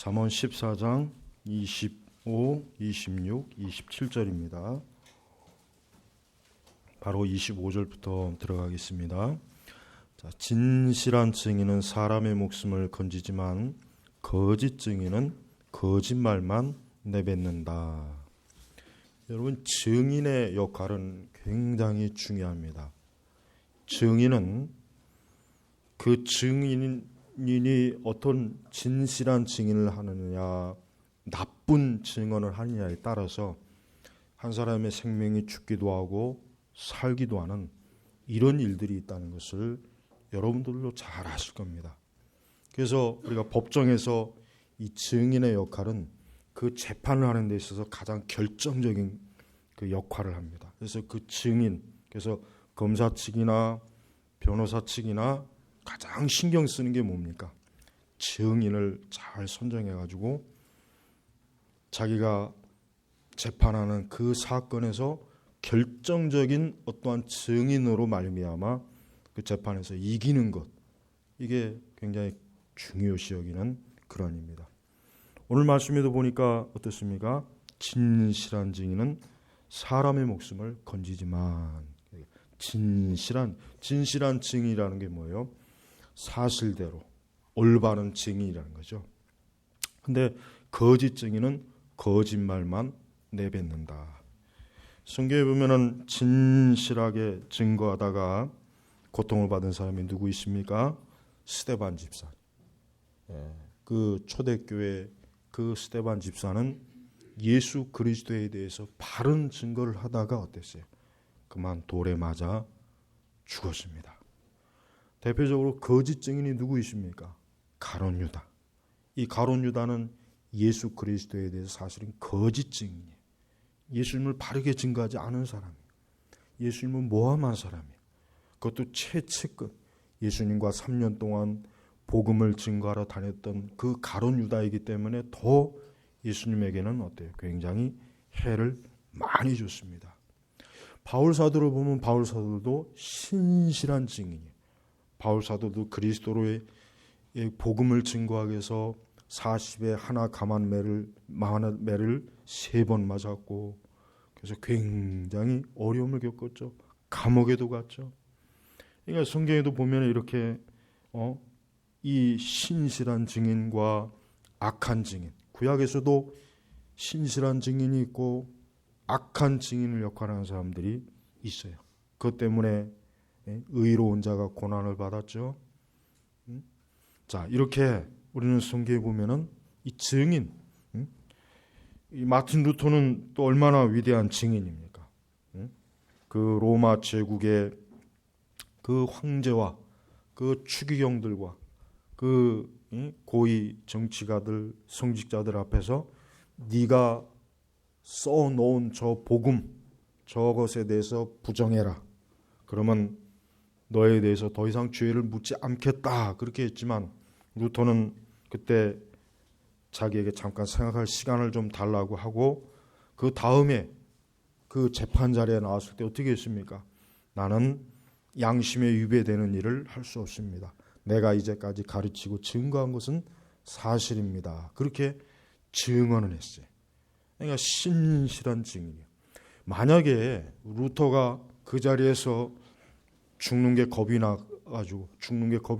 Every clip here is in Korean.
잠언 14장 25, 26, 27절입니다. 바로 25절부터 들어가겠습니다. 자, 진실한 증인은 사람의 목숨을 건지지만 거짓 증인은 거짓말만 내뱉는다. 여러분, 증인의 역할은 굉장히 중요합니다. 증인은 그 증인이 어떤 진실한 증인을 하느냐, 나쁜 증언을 하느냐에 따라서 한 사람의 생명이 죽기도 하고 살기도 하는 이런 일들이 있다는 것을 여러분들도 잘 아실 겁니다. 그래서 우리가 법정에서 이 증인의 역할은 그 재판을 하는 데 있어서 가장 결정적인 그 역할을 합니다. 그래서 그 증인, 그래서 검사 측이나 변호사 측이나 가장 신경 쓰는 게 뭡니까? 증인을 잘 선정해가지고 자기가 재판하는 그 사건에서 결정적인 어떠한 증인으로 말미암아 그 재판에서 이기는 것, 이게 굉장히 중요시 여기는 그런입니다. 오늘 말씀에도 보니까 어떻습니까? 진실한 증인은 사람의 목숨을 건지지만, 진실한 증인이라는 게 뭐예요? 사실대로 올바른 증인이라는 거죠. 근데 거짓 증인은 거짓말만 내뱉는다. 성경에 보면은 진실하게 증거하다가 고통을 받은 사람이 누구 있습니까? 스데반 집사. 그 초대교회 그 스데반 집사는 예수 그리스도에 대해서 바른 증거를 하다가 어땠어요? 그만 돌에 맞아 죽었습니다. 대표적으로 거짓 증인이 누구이십니까? 가룟 유다. 이 가룟 유다는 예수 그리스도에 대해서 사실은 거짓 증인이에요. 예수님을 바르게 증거하지 않은 사람이에요. 예수님은 모함한 사람이에요. 그것도 최측근, 예수님과 3년 동안 복음을 증거하러 다녔던 그 가룟 유다이기 때문에 더 예수님에게는 어때요? 굉장히 해를 많이 줬습니다. 바울 사도를 보면 바울 사도도 신실한 증인이에요. 바울 사도도 그리스도로의 복음을 증거하기 위해서 40에 하나 감한 매를 3번 맞았고, 그래서 굉장히 어려움을 겪었죠. 감옥에도 갔죠. 그러니까 성경에도 보면 이렇게 이 신실한 증인과 악한 증인, 구약에서도 신실한 증인이 있고 악한 증인을 역할하는 사람들이 있어요. 그것 때문에 의로운 자가 고난을 받았죠. 자, 이렇게 우리는 성경에 보면은 이 증인, 이 마틴 루터는 또 얼마나 위대한 증인입니까? 그 로마 제국의 그 황제와 그 추기경들과 그 고위 정치가들, 성직자들 앞에서 네가 써놓은 저 복음, 저것에 대해서 부정해라. 그러면 너에 대해서 더 이상 죄를 묻지 않겠다. 그렇게 했지만 루터는 그때 자기에게 잠깐 생각할 시간을 좀 달라고 하고, 그 다음에 그 재판 자리에 나왔을 때 어떻게 했습니까? 나는 양심에 위배되는 일을 할 수 없습니다. 내가 이제까지 가르치고 증거한 것은 사실입니다. 그렇게 증언을 했어요. 그러니까 신실한 증인이에요. 만약에 루터가 그 자리에서 죽는 게 겁이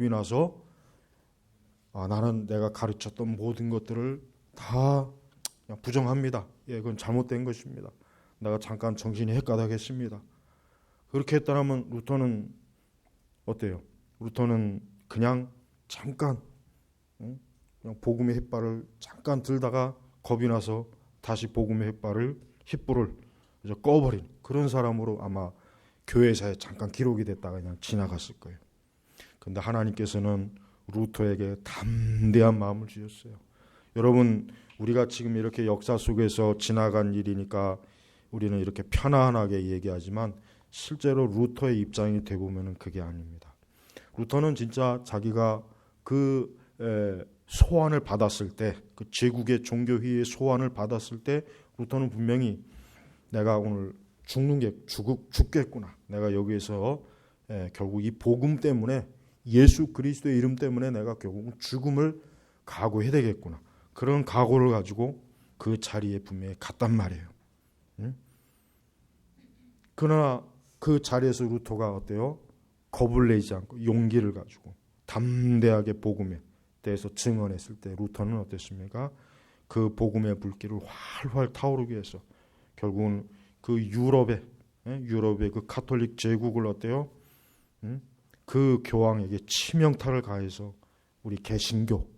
나서 나는 내가 가르쳤던 모든 것들을 다 그냥 부정합니다. 그건 잘못된 것입니다. 내가 잠깐 정신이 헷가닥했습니다. 그렇게 했다면 루터는 어때요? 루터는 그냥 잠깐 그냥 복음의 햇발을 잠깐 들다가 겁이 나서 다시 복음의 횃불을 이제 꺼버린 그런 사람으로 아마 교회사에 잠깐 기록이 됐다가 그냥 지나갔을 거예요. 그런데 하나님께서는 루터에게 담대한 마음을 주셨어요. 여러분, 우리가 지금 이렇게 역사 속에서 지나간 일이니까 우리는 이렇게 편안하게 얘기하지만 실제로 루터의 입장이 되보면 그게 아닙니다. 루터는 진짜 자기가 그 소환을 받았을 때, 그 제국의 종교회의의 소환을 받았을 때 루터는 분명히 내가 오늘 죽겠구나. 내가 여기에서 결국 이 복음 때문에, 예수 그리스도의 이름 때문에 내가 결국 죽음을 각오해야 되겠구나. 그런 각오를 가지고 그 자리에 분명히 갔단 말이에요. 응? 그러나 그 자리에서 루터가 어때요? 겁을 내지 않고 용기를 가지고 담대하게 복음에 대해서 증언했을 때 루터는 어땠습니까? 그 복음의 불길을 활활 타오르게 해서 결국은 그 유럽의 그 가톨릭 제국을 어때요? 그 교황에게 치명타를 가해서 우리 개신교,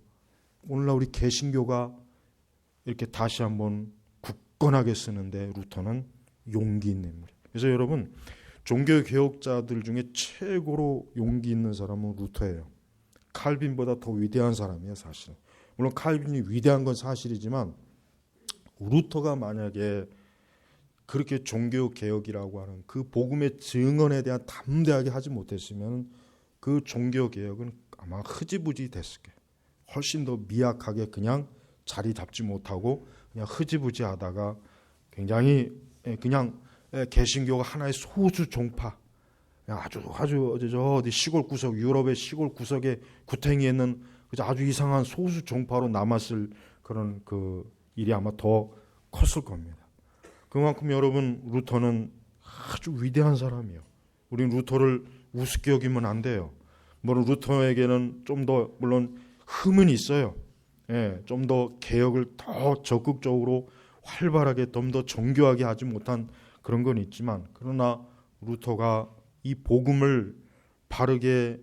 오늘날 우리 개신교가 이렇게 다시 한번 굳건하게 쓰는데 루터는 용기 있는 인물이에요. 그래서 여러분, 종교 개혁자들 중에 최고로 용기 있는 사람은 루터예요. 칼빈보다 더 위대한 사람이에요, 사실. 물론 칼빈이 위대한 건 사실이지만 루터가 만약에 그렇게 종교 개혁이라고 하는 그 복음의 증언에 대한 담대하게 하지 못했으면 그 종교 개혁은 아마 흐지부지 됐을 거예요. 훨씬 더 미약하게 그냥 자리 잡지 못하고 그냥 흐지부지 하다가 굉장히 그냥 개신교가 하나의 소수 종파, 아주 어디 시골 구석, 유럽의 시골 구석에 구탱이에 있는 아주 이상한 소수 종파로 남았을 그런 그 일이 아마 더 컸을 겁니다. 그만큼 여러분, 루터는 아주 위대한 사람이에요. 우리는 루터를 우습게 여기면 안 돼요. 물론 루터에게는 좀 더 물론 흠은 있어요. 좀 더 개혁을 더 적극적으로 활발하게 좀 더 정교하게 하지 못한 그런 건 있지만, 그러나 루터가 이 복음을 바르게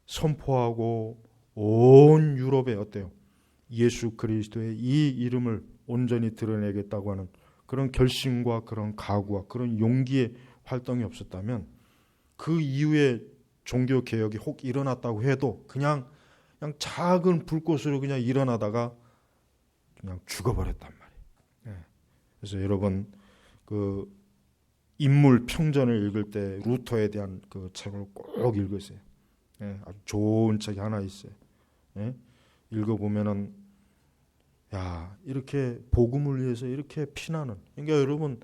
선포하고 온 유럽에 어때요? 예수 그리스도의 이 이름을 온전히 드러내겠다고 하는 그런 결심과 그런 각오와 그런 용기의 활동이 없었다면 그 이후에 종교 개혁이 혹 일어났다고 해도 그냥 작은 불꽃으로 그냥 일어나다가 그냥 죽어버렸단 말이에요. 그래서 여러분, 그 인물 평전을 읽을 때 루터에 대한 그 책을 꼭 읽으세요. 아주 좋은 책이 하나 있어요. 읽어보면은 이렇게 복음을 위해서 이렇게 피나는, 그러니까 여러분,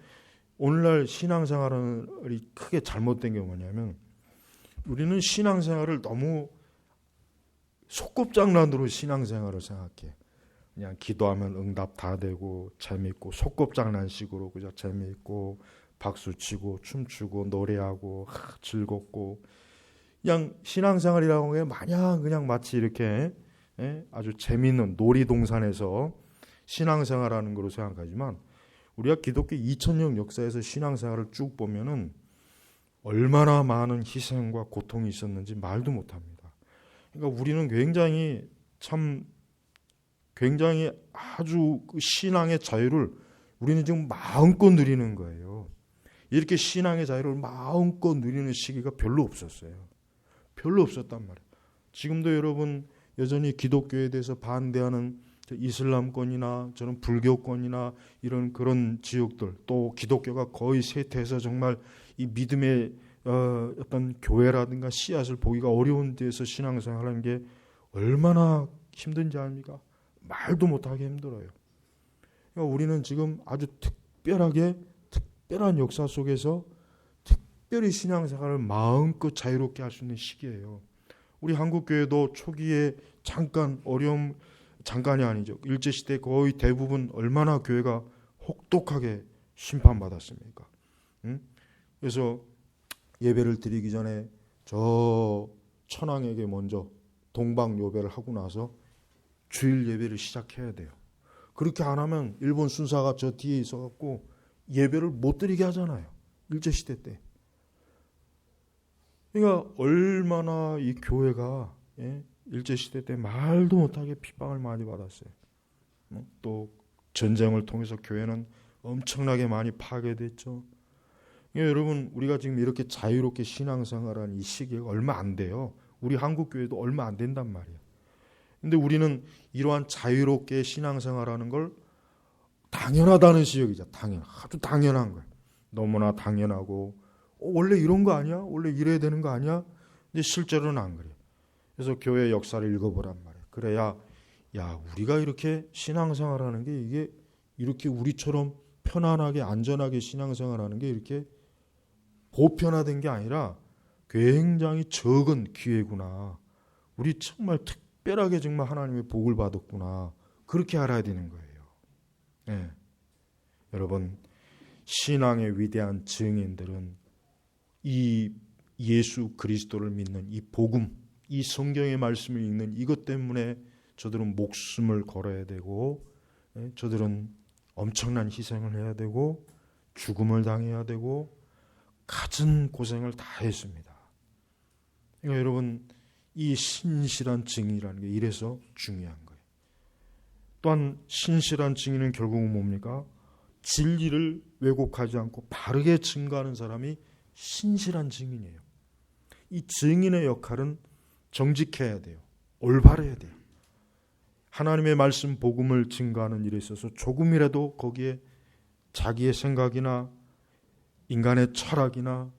오늘날 신앙생활이 크게 잘못된 게 뭐냐면 우리는 신앙생활을 너무 소꿉장난으로 신앙생활을 생각해. 그냥 기도하면 응답 다 되고 재미있고, 소꿉장난식으로 그냥 재미있고 박수치고 춤추고 노래하고 즐겁고, 그냥 신앙생활이라고 해 마냥 그냥 마치 이렇게 아주 재미있는 놀이동산에서 신앙생활하는 거로 생각하지만, 우리가 기독교 2000년 역사에서 신앙생활을 쭉 보면은 얼마나 많은 희생과 고통이 있었는지 말도 못합니다. 그러니까 우리는 굉장히 아주 그 신앙의 자유를 우리는 지금 마음껏 누리는 거예요. 이렇게 신앙의 자유를 마음껏 누리는 시기가 별로 없었어요. 별로 없었단 말이에요. 지금도 여러분 여전히 기독교에 대해서 반대하는 이슬람권이나 저는 불교권이나 이런 그런 지역들, 또 기독교가 거의 쇠퇴해서 정말 이 믿음의 어떤 교회라든가 씨앗을 보기가 어려운 데서 신앙생활하는 게 얼마나 힘든지 아닙니까? 말도 못하게 힘들어요. 그러니까 우리는 지금 아주 특별한 역사 속에서 특별히 신앙생활을 마음껏 자유롭게 할 수 있는 시기예요. 우리 한국교회도 초기에 잠깐이 아니죠. 일제시대 거의 대부분 얼마나 교회가 혹독하게 심판받았습니까? 그래서 예배를 드리기 전에 저 천황에게 먼저 동방요배를 하고 나서 주일 예배를 시작해야 돼요. 그렇게 안 하면 일본 순사가 저 뒤에 있어갖고 예배를 못 드리게 하잖아요. 일제시대 때. 그러니까 얼마나 이 교회가 일제시대 때 말도 못하게 핍박을 많이 받았어요. 또 전쟁을 통해서 교회는 엄청나게 많이 파괴됐죠. 그러니까 여러분, 우리가 지금 이렇게 자유롭게 신앙생활하는 이 시기가 얼마 안 돼요. 우리 한국교회도 얼마 안 된단 말이에요. 근데 우리는 이러한 자유롭게 신앙생활하는 걸 당연하다는 시각이죠. 아주 당연한 거예요. 너무나 당연하고 원래 이런 거 아니야? 원래 이래야 되는 거 아니야? 근데 실제로는 안 그래요. 그래서 교회 역사를 읽어보란 말이에요. 그래야 우리가 이렇게 신앙생활하는 게 이게 이렇게 우리처럼 편안하게 안전하게 신앙생활하는 게 이렇게 보편화된 게 아니라 굉장히 적은 기회구나. 우리 정말 특별하게 정말 하나님의 복을 받았구나. 그렇게 알아야 되는 거예요. 네. 여러분, 신앙의 위대한 증인들은 이 예수 그리스도를 믿는 이 복음, 이 성경의 말씀을 읽는 이것 때문에 저들은 목숨을 걸어야 되고, 저들은 엄청난 희생을 해야 되고, 죽음을 당해야 되고, 갖은 고생을 다 했습니다. 그러니까 여러분, 이 신실한 증인이라는 게 이래서 중요한 거예요. 또한 신실한 증인은 결국은 뭡니까? 진리를 왜곡하지 않고 바르게 증거하는 사람이 신실한 증인이에요. 이 증인의 역할은 정직해야 돼요. 올바르야 돼요. 하나님의 말씀 복음을 증거하는 일에 있어서 조금이라도 거기에 자기의 생각이나 인간의 철학이나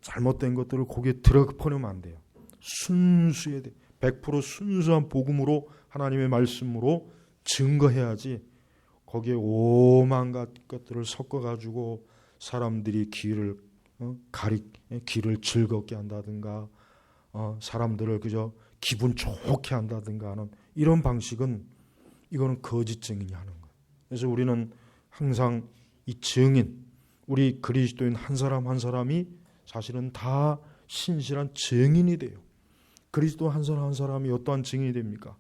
잘못된 것들을 거기에 들어보내면 안 돼요. 순수해야 돼요. 100% 순수한 복음으로 하나님의 말씀으로 증거해야지 거기에 오만한 것들을 섞어가지고 사람들이 귀를 즐겁게 한다든가 사람들을 그저 기분 좋게 한다든가 하는 이런 방식은 이거는 거짓 증인이 하는 거예요. 그래서 우리는 항상 이 증인, 우리 그리스도인 한 사람 한 사람이 사실은 다 신실한 증인이 돼요. 그리스도 한 사람 한 사람이 어떠한 증인이 됩니까?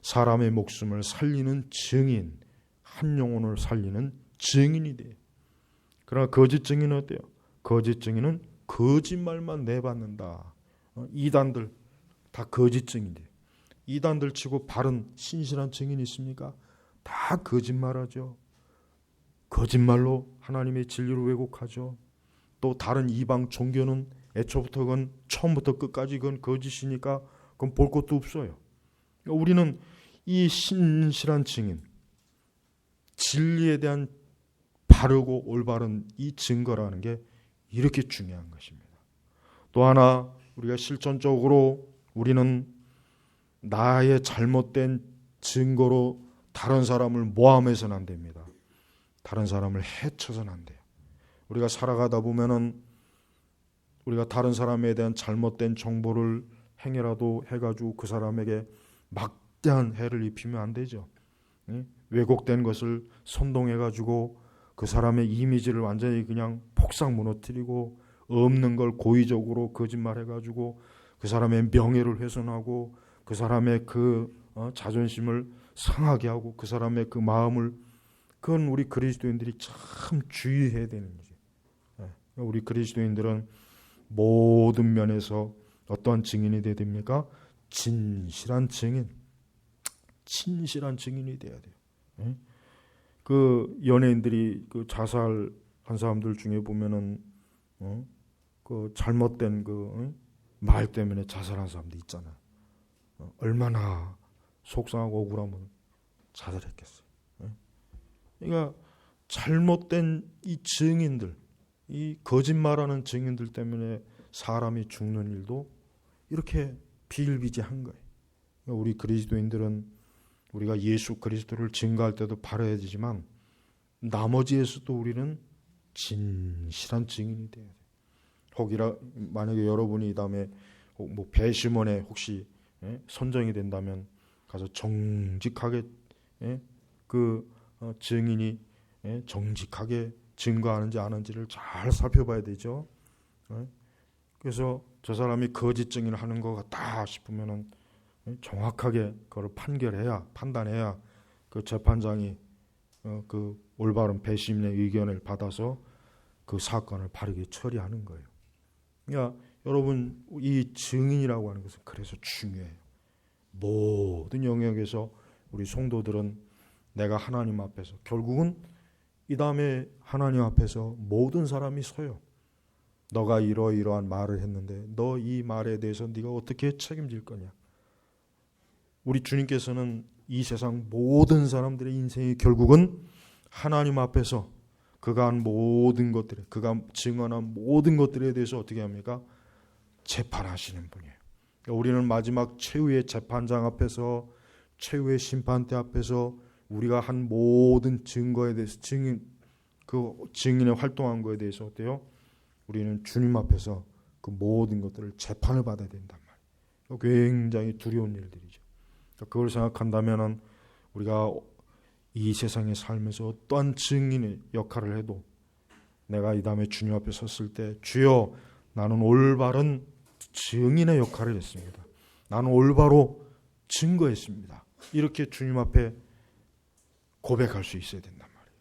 사람의 목숨을 살리는 증인, 한 영혼을 살리는 증인이 돼요. 그러나 거짓 증인은 어때요? 거짓 증인은 거짓말만 내받는다. 이단들 다 거짓 증인이에요. 이단들 치고 바른 신실한 증인이 있습니까? 다 거짓말하죠. 거짓말로 하나님의 진리를 왜곡하죠. 또 다른 이방 종교는 애초부터 그건 처음부터 끝까지 그건 거짓이니까 그건 볼 것도 없어요. 우리는 이 신실한 증인, 진리에 대한 바르고 올바른 이 증거라는 게 이렇게 중요한 것입니다. 또 하나 우리가 실천적으로 우리는 나의 잘못된 증거로 다른 사람을 모함해서는 안 됩니다. 다른 사람을 해쳐서는 안 돼요. 우리가 살아가다 보면은 우리가 다른 사람에 대한 잘못된 정보를 행여라도 해가지고 그 사람에게 막대한 해를 입히면 안 되죠. 왜곡된 것을 선동해가지고 그 사람의 이미지를 완전히 그냥 폭삭 무너뜨리고 없는 걸 고의적으로 거짓말해가지고 그 사람의 명예를 훼손하고 그 사람의 그 자존심을 상하게 하고 그 사람의 그 마음을 그건 우리 그리스도인들이 참 주의해야 되는 거죠. 우리 그리스도인들은 모든 면에서 어떠한 증인이 돼야 됩니까? 진실한 증인, 진실한 증인이 돼야 돼요. 그 연예인들이 그 자살한 사람들 중에 보면은 그 잘못된 그 말 때문에 자살한 사람도 있잖아요. 얼마나 속상하고 억울하면 자살했겠어요. 그러니까 잘못된 이 증인들, 이 거짓말하는 증인들 때문에 사람이 죽는 일도 이렇게 비일비재한 거예요. 그러니까 우리 그리스도인들은 우리가 예수 그리스도를 증거할 때도 바라야 되지만 나머지에서도 우리는 진실한 증인이 돼야 돼요. 혹이라 만약에 여러분이 이 다음에 뭐 배심원에 혹시 선정이 된다면 가서 정직하게 그 증인이 정직하게 증거하는지 안 하는지를 잘 살펴봐야 되죠. 그래서 저 사람이 거짓 증인을 하는 것 같다 싶으면은 정확하게 그걸 판단해야 그 재판장이 그 올바른 배심의 의견을 받아서 그 사건을 바르게 처리하는 거예요. 그러니까 여러분 이 증인이라고 하는 것은 그래서 중요해요. 모든 영역에서 우리 성도들은 내가 하나님 앞에서 결국은 이 다음에 하나님 앞에서 모든 사람이 서요. 너가 이러이러한 말을 했는데 너 이 말에 대해서 네가 어떻게 책임질 거냐. 우리 주님께서는 이 세상 모든 사람들의 인생이 결국은 하나님 앞에서 그가 한 모든 것들에 그가 증언한 모든 것들에 대해서 어떻게 합니까? 재판하시는 분이에요. 그러니까 우리는 마지막 최후의 재판장 앞에서 최후의 심판대 앞에서 우리가 한 모든 증거에 대해서 증인의 활동한 거에 대해서 어때요? 우리는 주님 앞에서 그 모든 것들을 재판을 받아야 된단 말이에요. 굉장히 두려운 일들이죠. 그걸 생각한다면은 우리가 이 세상에 살면서 어떠한 증인의 역할을 해도 내가 이 다음에 주님 앞에 섰을 때 주여 나는 올바른 증인의 역할을 했습니다. 나는 올바로 증거했습니다. 이렇게 주님 앞에 고백할 수 있어야 된단 말이에요.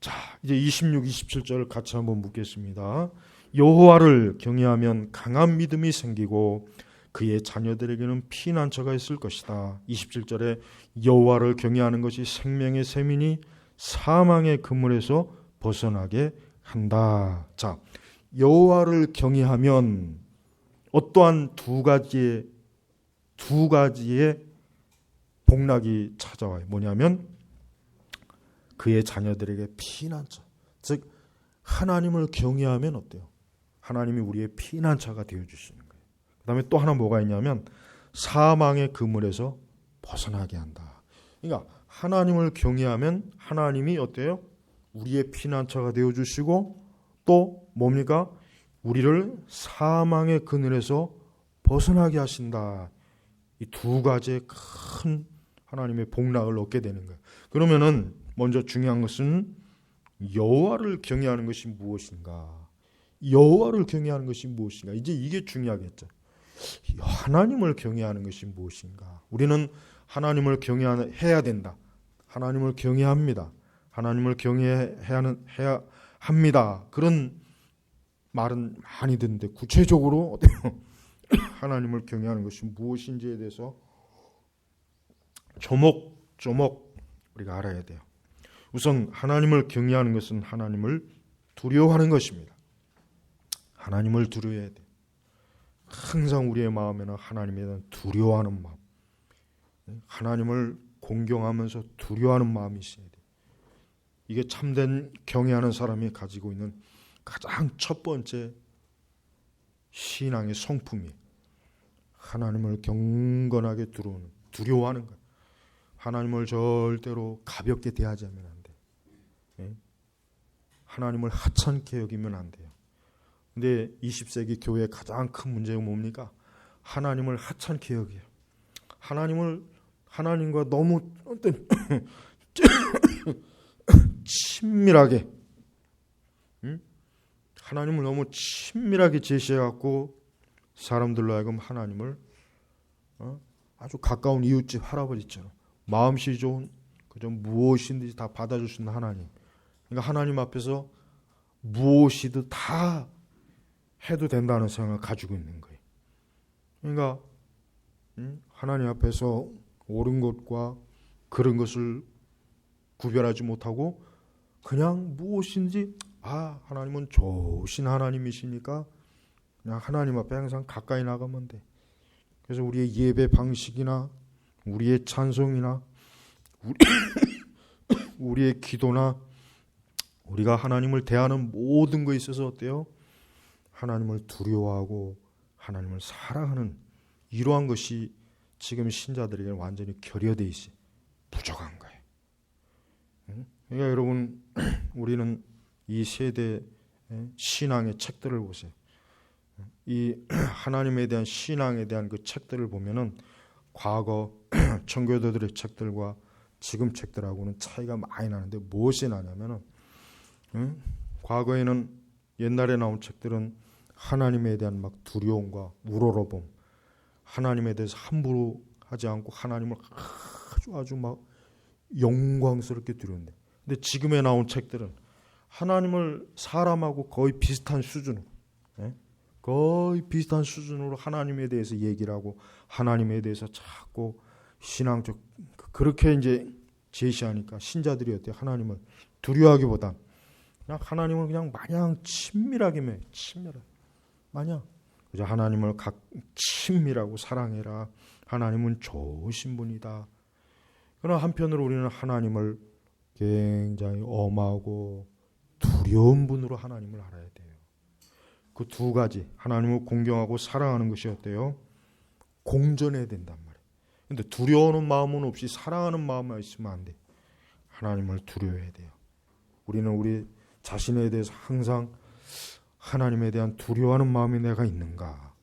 자, 이제 26, 27절 같이 한번 묻겠습니다. 여호와를 경외하면 강한 믿음이 생기고 그의 자녀들에게는 피난처가 있을 것이다. 27절에 여호와를 경외하는 것이 생명의 샘이니 사망의 그물에서 벗어나게 한다. 자, 여호와를 경외하면 어떠한 두 가지의 복락이 찾아와요. 뭐냐면 그의 자녀들에게 피난처. 즉 하나님을 경외하면 어때요? 하나님이 우리의 피난처가 되어주시는 거예요. 그 다음에 또 하나 뭐가 있냐면 사망의 그물에서 벗어나게 한다. 그러니까 하나님을 경외하면 하나님이 어때요? 우리의 피난처가 되어주시고 또 뭡니까? 우리를 사망의 그늘에서 벗어나게 하신다. 이 두 가지의 큰 하나님의 복락을 얻게 되는 거예요. 그러면은 먼저 중요한 것은 여호와를 경외하는 것이 무엇인가? 여호와를 경외하는 것이 무엇인가? 이제 이게 중요하겠죠. 하나님을 경외하는 것이 무엇인가? 우리는 하나님을 경외해야 된다. 하나님을 경외합니다. 하나님을 경외해야 합니다. 그런 말은 많이 듣는데 구체적으로 어때요? 하나님을 경외하는 것이 무엇인지에 대해서 조목조목 우리가 알아야 돼요. 우선 하나님을 경외하는 것은 하나님을 두려워하는 것입니다. 하나님을 두려워해야 돼요. 항상 우리의 마음에는 하나님에 대한 두려워하는 마음, 하나님을 공경하면서 두려워하는 마음이 있어야 돼요. 이게 참된 경외하는 사람이 가지고 있는 가장 첫 번째 신앙의 성품이에요. 하나님을 경건하게 두려워하는 거예요. 하나님을 절대로 가볍게 대하지 하면 안 돼요. 하나님을 하찮게 여기면 안 돼요. 근데 20세기 교회의 가장 큰 문제가 뭡니까? 하나님을 하찮게 여겨요. 하나님과 너무 어떤 친밀하게, 하나님을 너무 친밀하게 제시해갖고 사람들로 하여금 하나님을 아주 가까운 이웃집 할아버지처럼 마음씨 좋은 그저 무엇이든지 다 받아줄 수 있는 하나님. 그러니까 하나님 앞에서 무엇이든 다 해도 된다는 생각을 가지고 있는 거예요. 그러니까 하나님 앞에서 옳은 것과 그런 것을 구별하지 못하고 그냥 무엇인지 하나님은 좋으신 하나님이시니까 그냥 하나님 앞에 항상 가까이 나가면 돼. 그래서 우리의 예배 방식이나 우리의 찬송이나 우리의 기도나 우리가 하나님을 대하는 모든 것에 있어서 어때요? 하나님을 두려워하고 하나님을 사랑하는 이러한 것이 지금 신자들에게 완전히 결여되어 있어요. 부족한 거예요. 그러니까 여러분 우리는 이 세대 신앙의 책들을 보세요. 이 하나님에 대한 신앙에 대한 그 책들을 보면은 과거 청교도들의 책들과 지금 책들하고는 차이가 많이 나는데 무엇이 나냐면은 과거에는 옛날에 나온 책들은 하나님에 대한 막 두려움과 우러러봄, 하나님에 대해서 함부로 하지 않고 하나님을 아주 막 영광스럽게 두려운데, 근데 지금에 나온 책들은 하나님을 사람하고 거의 비슷한 수준으로, 거의 비슷한 수준으로 하나님에 대해서 얘기를 하고 하나님에 대해서 자꾸 신앙적 그렇게 이제 제시하니까 신자들이 어때요? 하나님을 두려워하기보단 그냥 하나님을 그냥 마냥 친밀하게 마냥 그저 하나님을 친밀하고 사랑해라. 하나님은 좋으신 분이다. 그러나 한편으로 우리는 하나님을 굉장히 엄하고 두려운 분으로 하나님을 알아야 돼요. 그 두 가지, 하나님을 공경하고 사랑하는 것이 어때요? 공존해야 된단 말이에요. 근데 두려워하는 마음은 없이 사랑하는 마음만 있으면 안 돼. 하나님을 두려워해야 돼요. 우리는 우리 자신에 대해서 항상 하나님에 대한 두려워하는 마음이 내가 있는가?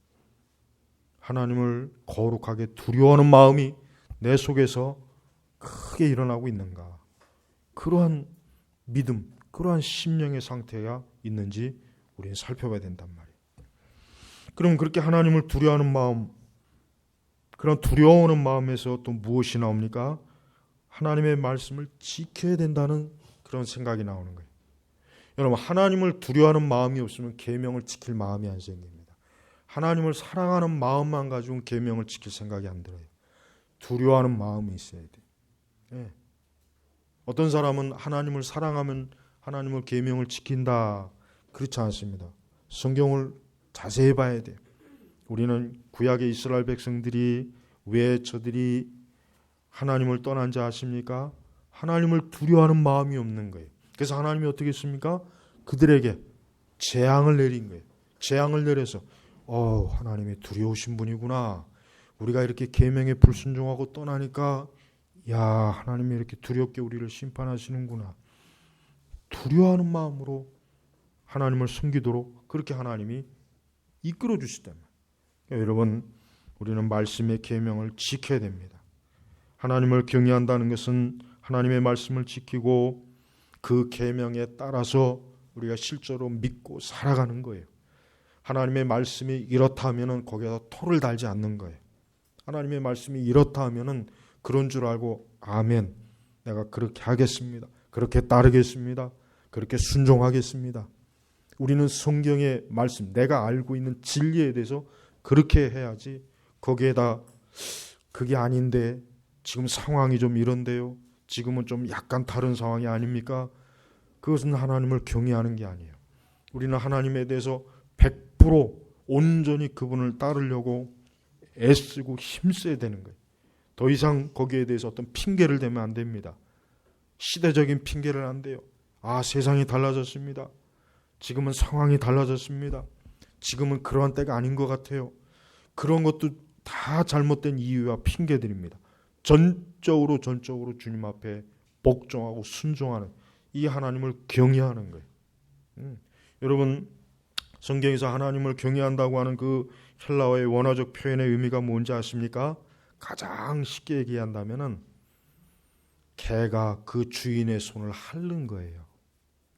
하나님을 거룩하게 두려워하는 마음이 내 속에서 크게 일어나고 있는가? 그러한 믿음, 그러한 심령의 상태가 있는지 우리는 살펴봐야 된단 말이에요. 그럼 그렇게 하나님을 두려워하는 마음, 그런 두려워하는 마음에서 또 무엇이 나옵니까? 하나님의 말씀을 지켜야 된다는 그런 생각이 나오는 거예요. 여러분, 하나님을 두려워하는 마음이 없으면 계명을 지킬 마음이 안 생깁니다. 하나님을 사랑하는 마음만 가지고는 계명을 지킬 생각이 안 들어요. 두려워하는 마음이 있어야 돼요. 네. 어떤 사람은 하나님을 사랑하면 하나님의 계명을 지킨다. 그렇지 않습니다. 성경을 자세히 봐야 돼요. 우리는 구약의 이스라엘 백성들이 왜 저들이 하나님을 떠난지 아십니까? 하나님을 두려워하는 마음이 없는 거예요. 그래서 하나님이 어떻게 했습니까? 그들에게 재앙을 내린 거예요. 재앙을 내려서 하나님이 두려우신 분이구나. 우리가 이렇게 계명에 불순종하고 떠나니까 야, 하나님이 이렇게 두렵게 우리를 심판하시는구나. 두려워하는 마음으로 하나님을 섬기도록 그렇게 하나님이 이끌어 주시단 말이에요. 그러니까 여러분, 우리는 말씀의 계명을 지켜야 됩니다. 하나님을 경외한다는 것은 하나님의 말씀을 지키고 그 계명에 따라서 우리가 실제로 믿고 살아가는 거예요. 하나님의 말씀이 이렇다 하면은 거기에다 토를 달지 않는 거예요. 하나님의 말씀이 이렇다 하면은 그런 줄 알고 아멘, 내가 그렇게 하겠습니다. 그렇게 따르겠습니다. 그렇게 순종하겠습니다. 우리는 성경의 말씀, 내가 알고 있는 진리에 대해서 그렇게 해야지 거기에다 그게 아닌데 지금 상황이 좀 이런데요. 지금은 좀 약간 다른 상황이 아닙니까? 그것은 하나님을 경외하는 게 아니에요. 우리는 하나님에 대해서 100% 온전히 그분을 따르려고 애쓰고 힘써야 되는 거예요. 더 이상 거기에 대해서 어떤 핑계를 대면 안 됩니다. 시대적인 핑계를 안 돼요. 세상이 달라졌습니다. 지금은 상황이 달라졌습니다. 지금은 그러한 때가 아닌 것 같아요. 그런 것도 다 잘못된 이유와 핑계들입니다. 전적으로 주님 앞에 복종하고 순종하는 이 하나님을 경외하는 거예요. 여러분, 성경에서 하나님을 경외한다고 하는 그 헬라어의 원어적 표현의 의미가 뭔지 아십니까? 가장 쉽게 얘기한다면은 개가 그 주인의 손을 핥는 거예요.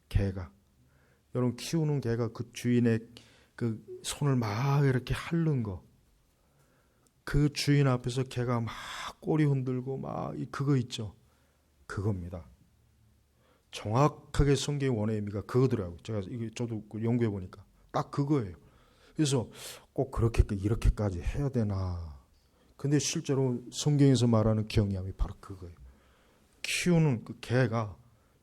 개가. 여러분, 키우는 개가 그 주인의 그 손을 막 이렇게 핥는 거. 그 주인 앞에서 개가 막 꼬리 흔들고 막 그거 있죠. 그겁니다. 정확하게 성경의 원어의 의미가 그거더라고요. 저도 연구해 보니까 딱 그거예요. 그래서 꼭 이렇게까지 해야 되나? 근데 실제로 성경에서 말하는 경외함이 바로 그거예요. 키우는 그 개가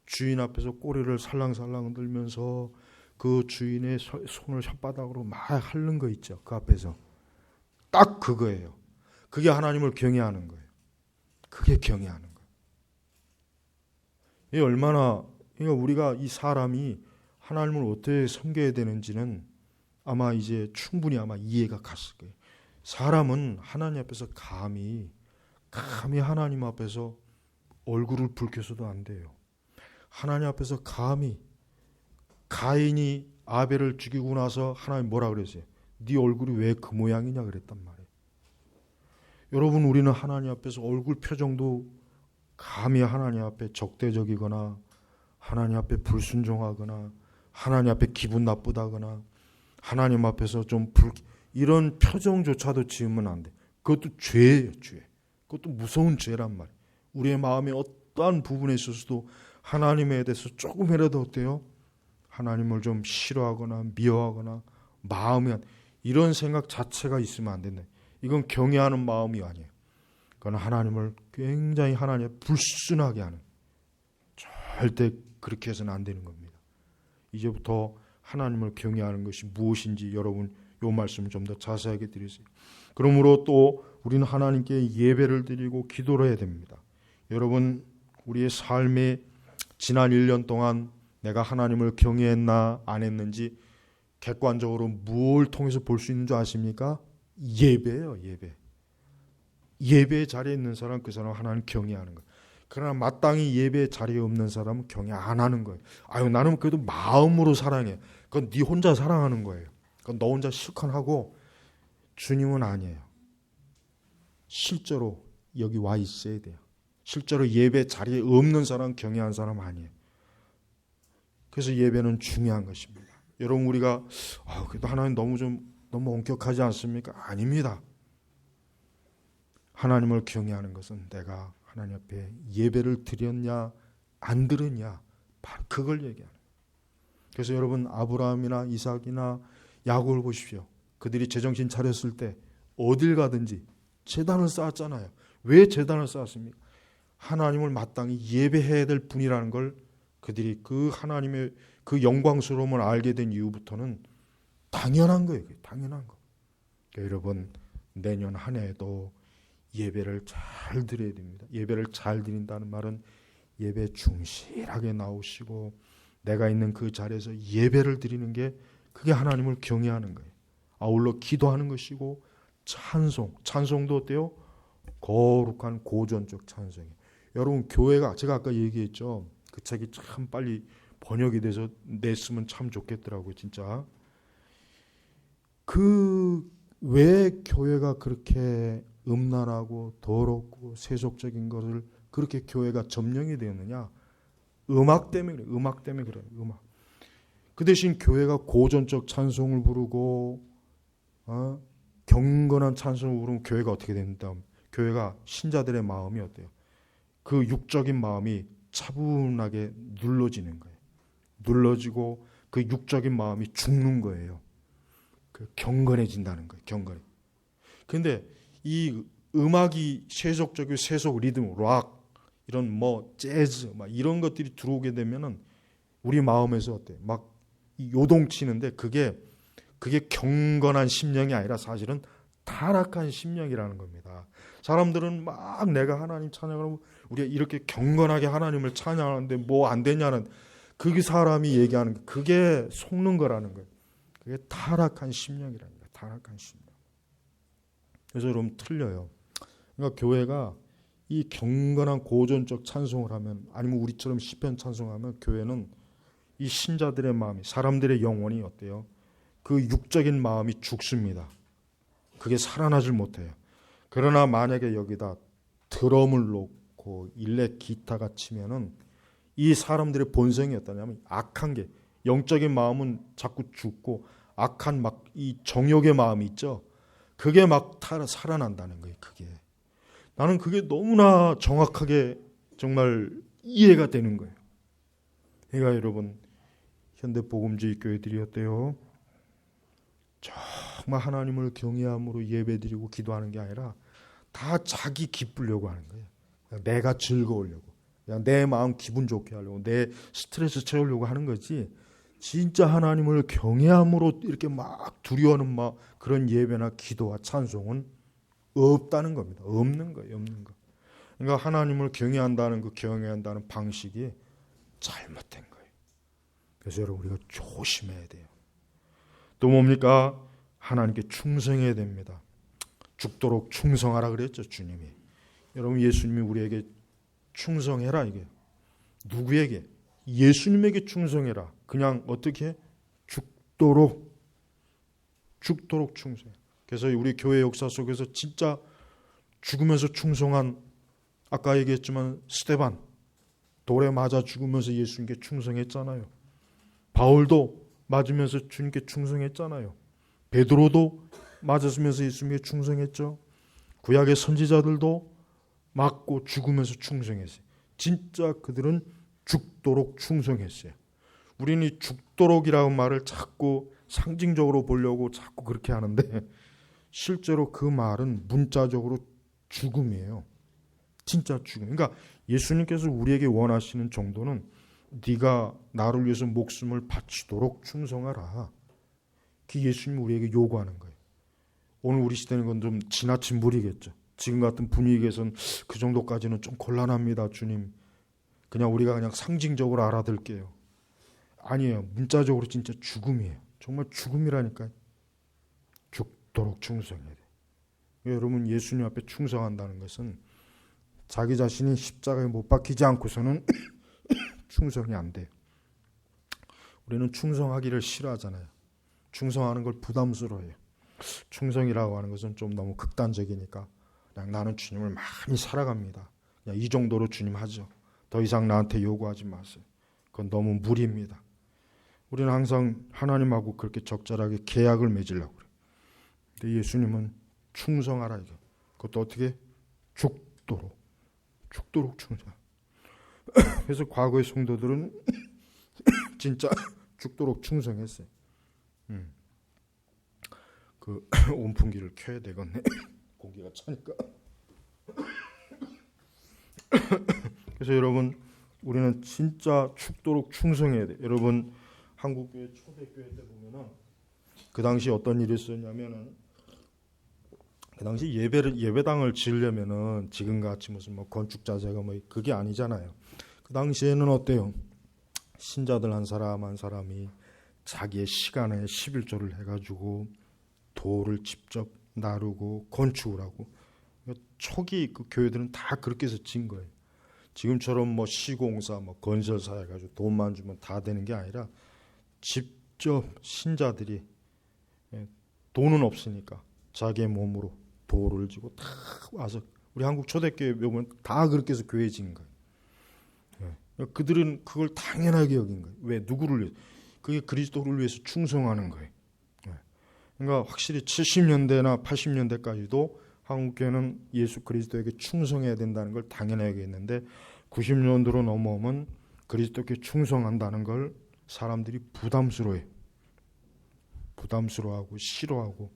주인 앞에서 꼬리를 살랑살랑 흔들면서 그 주인의 손을 혓바닥으로 막 핥는 거 있죠. 그 앞에서. 딱 그거예요. 그게 하나님을 경외하는 거예요. 그게 경외하는 거예요. 이게 얼마나, 그러니까 우리가 이 사람이 하나님을 어떻게 섬겨야 되는지는 아마 이제 충분히 이해가 갔을 거예요. 사람은 하나님 앞에서 감히 하나님 앞에서 얼굴을 붉혀서도 안 돼요. 하나님 앞에서 감히 가인이 아벨을 죽이고 나서 하나님 뭐라 그랬어요? 네 얼굴이 왜 그 모양이냐 그랬단 말이에요. 여러분, 우리는 하나님 앞에서 얼굴 표정도 감히 하나님 앞에 적대적이거나 하나님 앞에 불순종하거나 하나님 앞에 기분 나쁘다거나 하나님 앞에서 이런 표정조차도 지으면 안 돼. 그것도 죄예요, 죄. 그것도 무서운 죄란 말이에요. 우리의 마음의 어떠한 부분에 있어서도 하나님에 대해서 조금이라도 어때요? 하나님을 좀 싫어하거나 미워하거나 마음에 이런 생각 자체가 있으면 안 된다. 이건 경외하는 마음이 아니에요. 그건 하나님을 굉장히 하나님에 불순하게 하는, 절대 그렇게 해서는 안 되는 겁니다. 이제부터 하나님을 경외하는 것이 무엇인지 여러분 이 말씀을 좀 더 자세하게 드리세요. 그러므로 또 우리는 하나님께 예배를 드리고 기도를 해야 됩니다. 여러분, 우리의 삶의 지난 1년 동안 내가 하나님을 경외했나 안 했는지 객관적으로 뭘 통해서 볼 수 있는 줄 아십니까? 예배예요, 예배. 예배의 자리에 있는 사람, 그 사람 하나님 경외하는 거예요. 그러나 마땅히 예배의 자리에 없는 사람은 경외 안 하는 거예요. 나는 그래도 마음으로 사랑해. 그건 네 혼자 사랑하는 거예요. 그건 너 혼자 실컷 하고 주님은 아니에요. 실제로 여기 와 있어야 돼요. 실제로 예배 자리에 없는 사람 경외한 사람 아니에요. 그래서 예배는 중요한 것입니다. 여러분 우리가 그래도 하나님 너무 엄격하지 않습니까? 아닙니다. 하나님을 경외하는 것은 내가 하나님 앞에 예배를 드렸냐 안 드렸냐 바로 그걸 얘기하는 거예요. 그래서 여러분 아브라함이나 이삭이나 야곱을 보십시오. 그들이 제정신 차렸을 때 어딜 가든지 제단을 쌓았잖아요. 왜 제단을 쌓았습니까? 하나님을 마땅히 예배해야 될 분이라는 걸 그들이 그 하나님의 그 영광스러움을 알게 된 이후부터는 당연한 거예요. 당연한 거. 그러니까 여러분 내년 한 해에도 예배를 잘 드려야 됩니다. 예배를 잘 드린다는 말은 예배 충실하게 나오시고 내가 있는 그 자리에서 예배를 드리는 게 그게 하나님을 경외하는 거예요. 아울러 기도하는 것이고 찬송도 어때요? 거룩한 고전적 찬송이에요. 여러분 교회가 제가 아까 얘기했죠. 그 책이 참 빨리 번역이 돼서 냈으면 참 좋겠더라고요. 진짜. 왜 교회가 그렇게 음란하고 더럽고 세속적인 것을 그렇게 교회가 점령이 되었느냐? 음악 때문에 그래요. 음악 때문에 그래요. 음악. 그 대신 교회가 고전적 찬송을 부르고 경건한 찬송을 부르면 교회가 어떻게 된다? 교회가 신자들의 마음이 어때요? 그 육적인 마음이 차분하게 눌러지는 거예요. 눌러지고 그 육적인 마음이 죽는 거예요. 그 경건해진다는 거예요. 경건해. 근데 이 음악이 세속적인 세속 리듬, 락 이런 재즈 이런 것들이 들어오게 되면은 우리 마음에서 어때? 막 요동치는데 그게 경건한 심령이 아니라 사실은 타락한 심령이라는 겁니다. 사람들은 막 내가 하나님 찬양하면 우리가 이렇게 경건하게 하나님을 찬양하는데 뭐 안 되냐는 그게 사람이 얘기하는 게 그게 속는 거라는 거예요. 그게 타락한 심령이라는 거예요. 타락한 심령. 그래서 여러분 틀려요. 그러니까 교회가 이 경건한 고전적 찬송을 하면 아니면 우리처럼 시편 찬송하면 교회는 이 신자들의 마음이 사람들의 영혼이 어때요? 그 육적인 마음이 죽습니다. 그게 살아나질 못해요. 그러나 만약에 여기다 드럼을 놓고 일렉 기타가 치면은 이 사람들의 본성이 어떠냐면 악한 게 영적인 마음은 자꾸 죽고 악한 막 이 정욕의 마음이 있죠. 그게 막 살아난다는 거예요. 그게 나는 그게 너무나 정확하게 정말 이해가 되는 거예요. 그러니까 여러분 현대복음주의 교회들이 어때요? 정말 하나님을 경외함으로 예배드리고 기도하는 게 아니라 다 자기 기쁘려고 하는 거예요. 내가 즐거우려고, 그냥 내 마음 기분 좋게 하려고, 내 스트레스 채우려고 하는 거지. 진짜 하나님을 경외함으로 이렇게 막 두려워하는 막 그런 예배나 기도와 찬송은 없다는 겁니다. 없는 거예요. 없는 거. 그러니까 하나님을 경외한다는 그 경외한다는 방식이 잘못된 거예요. 그래서 여러분 우리가 조심해야 돼요. 또 뭡니까? 하나님께 충성해야 됩니다. 죽도록 충성하라 그랬죠, 주님이. 여러분 예수님이 우리에게 충성해라 이게. 누구에게? 예수님에게 충성해라. 그냥 어떻게? 죽도록 충성해. 그래서 우리 교회 역사 속에서 진짜 죽으면서 충성한 아까 얘기했지만 스데반 돌에 맞아 죽으면서 예수님께 충성했잖아요. 바울도 맞으면서 주님께 충성했잖아요. 베드로도 맞았으면서 예수님께 충성했죠. 구약의 선지자들도 맞고 죽으면서 충성했어요. 진짜 그들은 죽도록 충성했어요. 우리는 이 죽도록이라는 말을 자꾸 상징적으로 보려고 자꾸 그렇게 하는데 실제로 그 말은 문자적으로 죽음이에요. 진짜 죽음. 그러니까 예수님께서 우리에게 원하시는 정도는 네가 나를 위해서 목숨을 바치도록 충성하라. 그게 예수님이 우리에게 요구하는 거예요. 오늘 우리 시대는 건 좀 지나친 무리겠죠. 지금 같은 분위기에서는 그 정도까지는 좀 곤란합니다. 주님. 그냥 우리가 그냥 상징적으로 알아들게요. 아니에요. 문자적으로 진짜 죽음이에요. 정말 죽음이라니까요. 죽도록 충성해야 돼요. 여러분 예수님 앞에 충성한다는 것은 자기 자신이 십자가에 못 박히지 않고서는 충성이 안 돼요. 우리는 충성하기를 싫어하잖아요. 충성하는 걸 부담스러워해요. 충성이라고 하는 것은 좀 너무 극단적이니까 그냥 나는 주님을 많이 살아갑니다. 이 정도로 주님 하죠. 더 이상 나한테 요구하지 마세요. 그건 너무 무리입니다. 우리는 항상 하나님하고 그렇게 적절하게 계약을 맺으려고 그래요. 근데 예수님은 충성하라 이거. 그것도 어떻게? 죽도록 충성. 그래서 과거의 성도들은 진짜 죽도록 충성했어요. 그 온풍기를 켜야 되겠네. 공기가 차니까. 그래서 여러분, 우리는 진짜 죽도록 충성해야 돼. 여러분, 한국교회 초대교회 때 보면은 그 당시 어떤 일이 있었냐면은, 그 당시 예배당을 지으려면은 지금같이 무슨 뭐 건축 자재가 뭐 그게 아니잖아요. 그 당시에는 어때요? 신자들 한 사람 한 사람이 자기의 시간에 11조를 해가지고 돌을 직접 나르고 건축을 하고, 초기 그 교회들은 다 그렇게 해서 지은 거예요. 지금처럼 뭐 시공사, 뭐 건설사 해가지고 돈만 주면 다 되는 게 아니라 직접 신자들이, 돈은 없으니까 자기의 몸으로 돌을 지고 다 와서, 우리 한국 초대교회 보면 다 그렇게 해서 교회 지은 거예요. 그들은 그걸 당연하게 여긴 거예요. 왜? 누구를 위해서? 그게 그리스도를 위해서 충성하는 거예요. 그러니까 확실히 70년대나 80년대까지도 한국교회는 예수 그리스도에게 충성해야 된다는 걸 당연하게 했는데, 90년대로 넘어오면 그리스도께 충성한다는 걸 사람들이 부담스러워해요. 부담스러워하고 싫어하고,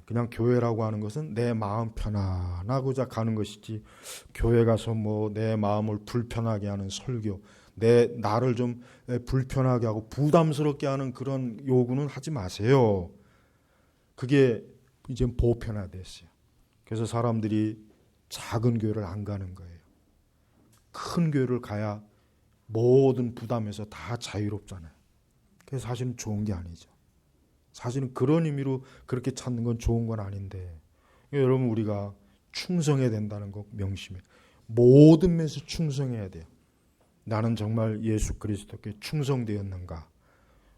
그냥 교회라고 하는 것은 내 마음 편안하고자 가는 것이지, 교회 가서 뭐 내 마음을 불편하게 하는 설교, 나를 좀 불편하게 하고 부담스럽게 하는 그런 요구는 하지 마세요. 그게 이제 보편화됐어요. 그래서 사람들이 작은 교회를 안 가는 거예요. 큰 교회를 가야 모든 부담에서 다 자유롭잖아요. 그래서 사실은 좋은 게 아니죠. 사실은 그런 의미로 그렇게 찾는 건 좋은 건 아닌데, 여러분, 우리가 충성해야 된다는 거 명심해. 모든 면에서 충성해야 돼요. 나는 정말 예수 그리스도께 충성되었는가?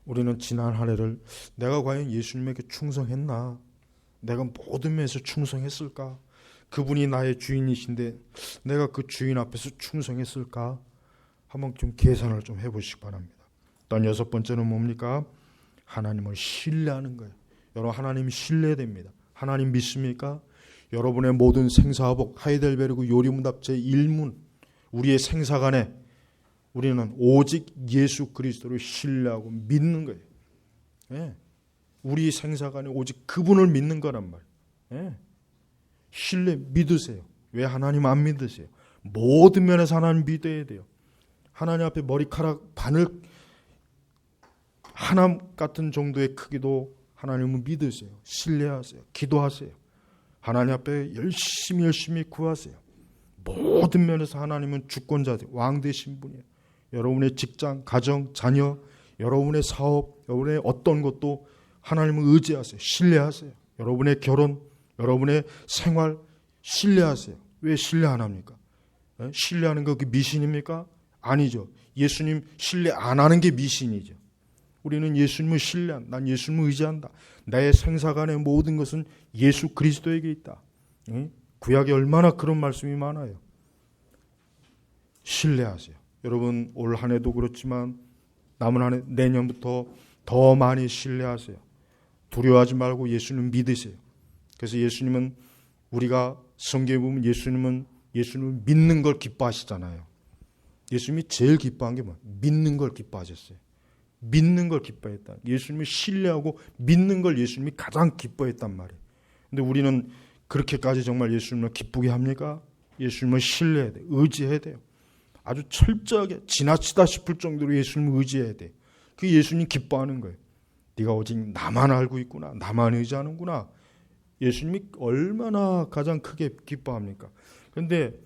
우리는 지난 한 해를 내가 과연 예수님에게 충성했나? 내가 모든 면에서 충성했을까? 그분이 나의 주인이신데 내가 그 주인 앞에서 충성했을까? 한번 좀 계산을 좀 해보시기 바랍니다. 또 여섯 번째는 뭡니까? 하나님을 신뢰하는 거예요. 여러분, 하나님 신뢰됩니다. 하나님 믿습니까? 여러분의 모든 생사화복, 하이델베르그 요리문답 제1문, 우리의 생사관에 우리는 오직 예수 그리스도를 신뢰하고 믿는 거예요. 예. 우리 생사관에 오직 그분을 믿는 거란 말이에요. 예. 신뢰 믿으세요. 왜 하나님 안 믿으세요? 모든 면에서 하나님 믿어야 돼요. 하나님 앞에 머리카락 바늘 하나 같은 정도의 크기도 하나님을 믿으세요. 신뢰하세요. 기도하세요. 하나님 앞에 열심히 구하세요. 모든 면에서 하나님은 주권자, 왕 되신 분이에요. 여러분의 직장, 가정, 자녀, 여러분의 사업, 여러분의 어떤 것도 하나님을 의지하세요. 신뢰하세요. 여러분의 결혼, 여러분의 생활 신뢰하세요. 왜 신뢰 안 합니까? 신뢰하는 거 그 미신입니까? 아니죠. 예수님 신뢰 안 하는 게 미신이죠. 우리는 예수님을 신뢰한다. 난 예수님을 의지한다. 나의 생사관의 모든 것은 예수 그리스도에게 있다. 구약에 얼마나 그런 말씀이 많아요. 신뢰하세요. 여러분, 올 한 해도 그렇지만 남은 한 해, 내년부터 더 많이 신뢰하세요. 두려워하지 말고 예수님 믿으세요. 그래서 예수님은, 우리가 성경에 보면 예수님을 믿는 걸 기뻐하시잖아요. 예수님이 제일 기뻐한 게 뭐예요? 믿는 걸 기뻐하셨어요. 믿는 걸 기뻐했다. 예수님을 신뢰하고 믿는 걸 예수님이 가장 기뻐했단 말이에요. 근데 우리는 그렇게까지 정말 예수님을 기쁘게 합니까? 예수님을 신뢰해야 돼요. 의지해야 돼요. 아주 철저하게 지나치다 싶을 정도로 예수님을 의지해야 돼요. 그게 예수님 기뻐하는 거예요. 네가 오직 나만 알고 있구나. 나만 의지하는구나. 예수님이 얼마나 가장 크게 기뻐합니까? 그런데